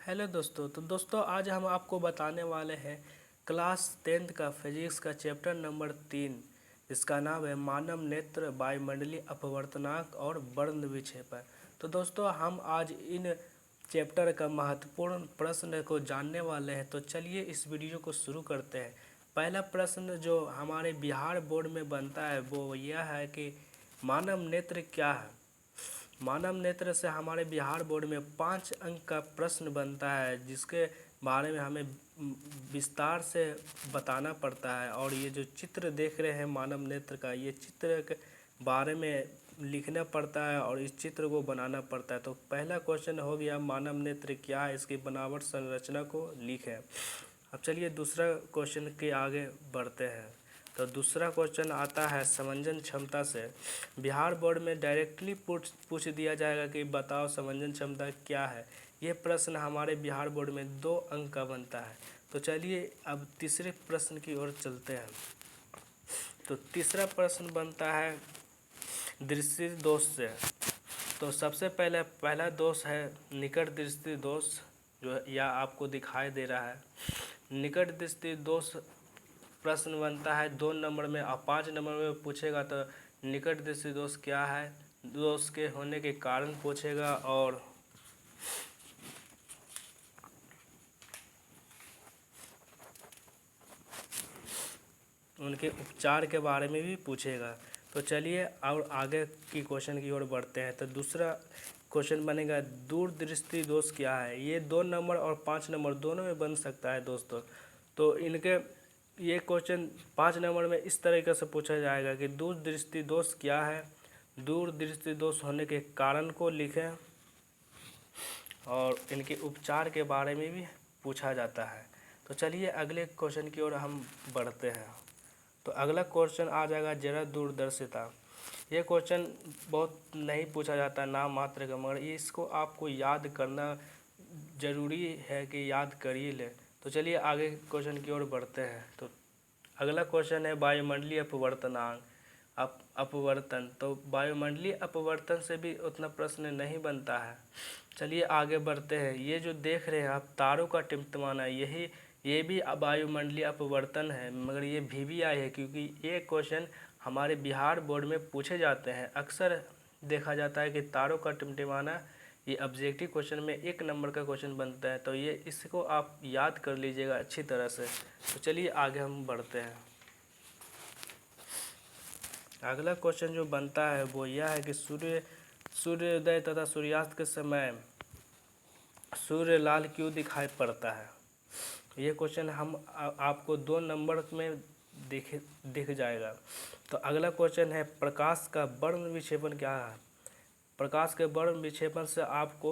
Hello दोस्तों। तो दोस्तों आज हम आपको बताने वाले हैं क्लास 10th का फिजिक्स का चैप्टर नंबर 3। इसका नाम है मानव नेत्र, वायुमंडलीय अपवर्तनांक और वर्ण विक्षेपण। तो दोस्तों हम आज इन चैप्टर का महत्वपूर्ण प्रश्न को जानने वाले हैं। तो चलिए इस वीडियो को शुरू करते हैं। पहला प्रश्न जो हमारे बिहार बोर्ड में बनता है वो यह है कि मानव नेत्र क्या है। मानव नेत्र से हमारे बिहार बोर्ड में 5 अंक का प्रश्न बनता है, जिसके बारे में हमें विस्तार से बताना पड़ता है। और ये जो चित्र देख रहे हैं मानव नेत्र का, ये चित्र के बारे में लिखना पड़ता है और इस चित्र को बनाना पड़ता है। तो पहला क्वेश्चन हो गया मानव नेत्र क्या है, इसकी बनावट संरचना को लिखें। अब चलिए दूसरा क्वेश्चन के आगे बढ़ते हैं। तो दूसरा क्वेश्चन आता है समंजन क्षमता से। बिहार बोर्ड में डायरेक्टली पूछ दिया जाएगा कि बताओ समंजन क्षमता क्या है। ये प्रश्न हमारे बिहार बोर्ड में 2 अंक का बनता है। तो चलिए अब तीसरे प्रश्न की ओर चलते हैं। तो तीसरा प्रश्न बनता है दृष्टि दोष से। तो सबसे पहला दोष है निकट दृष्टि दोष, जो या आपको दिखाई दे रहा है। निकट दृष्टि दोष प्रश्न बनता है 2 नंबर में और 5 नंबर में पूछेगा तो निकट दृष्टि दोष क्या है, दोष के होने के कारण पूछेगा और उनके उपचार के बारे में भी पूछेगा। तो चलिए और आगे की क्वेश्चन की ओर बढ़ते हैं। तो दूसरा क्वेश्चन बनेगा दूरदृष्टि दोष क्या है। ये 2 नंबर और 5 नंबर दोनों में बन सकता है दोस्तों। तो इनके ये क्वेश्चन 5 नंबर में इस तरीके से पूछा जाएगा कि दूरदृष्टि दोष क्या है, दूरदृष्टि दोष होने के कारण को लिखें और इनके उपचार के बारे में भी पूछा जाता है। तो चलिए अगले क्वेश्चन की ओर हम बढ़ते हैं। तो अगला क्वेश्चन आ जाएगा जरा दूरदर्शिता। ये क्वेश्चन बहुत नहीं पूछा जाता, नाम मात्र का, मगर इसको आपको याद करना ज़रूरी है कि याद कर ही ले। तो चलिए आगे क्वेश्चन की ओर बढ़ते हैं। तो अगला क्वेश्चन है वायुमंडलीय अपवर्तनांक अपवर्तन। तो वायुमंडलीय अपवर्तन से भी उतना प्रश्न नहीं बनता है। चलिए आगे बढ़ते हैं। ये जो देख रहे हैं आप तारों का टिमटिमाना, ये भी वायुमंडलीय अपवर्तन है, मगर ये VVI है क्योंकि ये क्वेश्चन हमारे बिहार बोर्ड में पूछे जाते हैं। अक्सर देखा जाता है कि तारों का टिमटिमाना ये ऑब्जेक्टिव क्वेश्चन में 1 नंबर का क्वेश्चन बनता है। तो ये इसको आप याद कर लीजिएगा अच्छी तरह से। तो चलिए आगे हम बढ़ते हैं। अगला क्वेश्चन जो बनता है वो यह है कि सूर्योदय तथा सूर्यास्त के समय सूर्य लाल क्यों दिखाई पड़ता है। ये क्वेश्चन हम आपको 2 नंबर में दिख जाएगा। तो अगला क्वेश्चन है प्रकाश का वर्ण विक्षेपण क्या है। प्रकाश के वर्ण विक्षेपण से आपको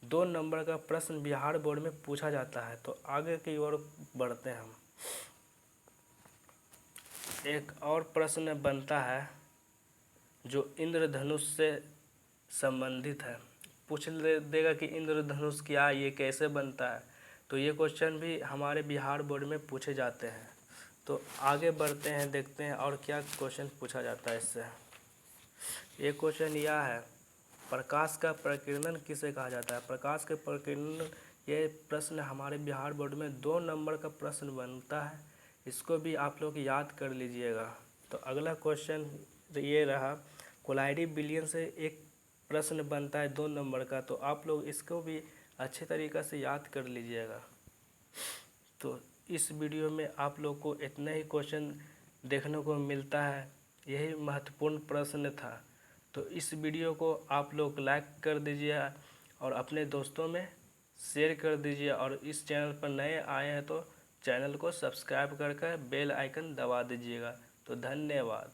2 नंबर का प्रश्न बिहार बोर्ड में पूछा जाता है। तो आगे की ओर बढ़ते हैं हम। एक और प्रश्न बनता है जो इंद्रधनुष से संबंधित है। पूछ देगा कि इंद्रधनुष क्या, ये कैसे बनता है। तो ये क्वेश्चन भी हमारे बिहार बोर्ड में पूछे जाते हैं। तो आगे बढ़ते हैं, देखते हैं और क्या क्वेश्चन पूछा जाता है इससे। ये क्वेश्चन यह है प्रकाश का प्रकीर्णन किसे कहा जाता है। प्रकाश के प्रकीर्णन, ये प्रश्न हमारे बिहार बोर्ड में 2 नंबर का प्रश्न बनता है। इसको भी आप लोग याद कर लीजिएगा। तो अगला क्वेश्चन ये रहा कोलाइडी विलयन से एक प्रश्न बनता है 2 नंबर का। तो आप लोग इसको भी अच्छे तरीक़े से याद कर लीजिएगा। तो इस वीडियो में आप लोग को इतना ही क्वेश्चन देखने को मिलता है, यही महत्वपूर्ण प्रश्न था। तो इस वीडियो को आप लोग लाइक कर दीजिए और अपने दोस्तों में शेयर कर दीजिए। और इस चैनल पर नए आए हैं तो चैनल को सब्सक्राइब करके बेल आइकन दबा दीजिएगा। तो धन्यवाद।